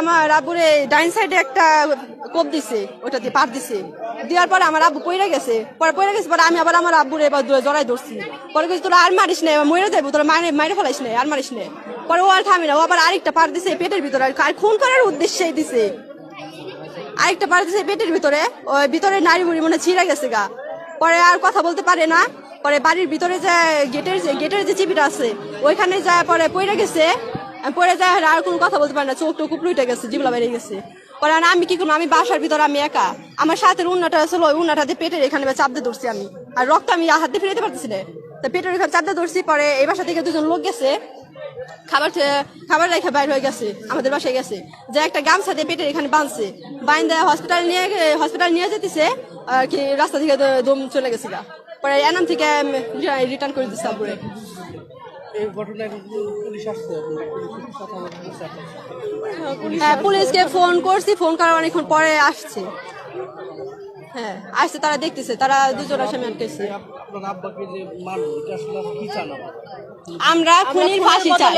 আমার আব্বুরে ডাইন সাইডে একটা কোপ দিছে, ওটা দিয়ে পার দিছে। দেওয়ার পরে আমার আব্বু পড়ে গেছে, পরে আমি আবার আমার আব্বুরে এবার জড়াই ধরছি। পরে কিছু তোরা আর মারিস না, মরে যাবো, তোরা মারে ফেলাইস না, আর মারিস না। পরে ও আর থামি না, ও আবার আরেকটা পার দিছে পেটের ভিতরে, আর খুন করার উদ্দেশ্যে দিছে। আরেকটা পার দিছে পেটের ভিতরে, ওই ভিতরে নাড়ি বুড়ি মনে ছিঁড়ে গেছে গা। পরে আর কথা বলতে পারে না। পরে বাড়ির ভিতরে যে গেটের যে চিপিটা আছে ওইখানে যায়, পরে পড়ে গেছে। পরে যায় আর কোনো কথা বলতে পারে না, চোখ টোক উপলুটে গেছে, জিবলা বেড়ে গেছে। পরে আমি কি করবো, আমি বাসার ভিতরে আমি একা, আমার সাথে উন্নাটা ছিল, ওই উন্নাটা দিয়ে পেটের এখানে চাপ দিয়ে ধরছি আমি, আর রক্ত আমি হাত দিয়ে ফেরাতে পারতেছি না, তো পেটের এখানে চাপ দিয়ে ধরছি। পরে এই বাসা থেকে দুজন লোক গেছে, খাবার রেখে বাইর হয়ে গেছে, আমাদের বাসায় গেছে, যে একটা গামছা দিয়ে পেটের এখানে বাঁধছে, বাইন্দা হসপিটাল নিয়ে যেতেছে আর কি, রাস্তা থেকে দম চলে গেছে গা। পরে এনাম থেকে রিটার্ন করে দিচ্ছে আব্বুরে। হ্যাঁ, পুলিশকে ফোন করছি, ফোন করার অনেকক্ষণ পরে আসছে। হ্যাঁ আসছে, তারা দেখতেছে, তারা দুজন আসামি আটকেছে। আমরা খুনির ফাঁসি চাই।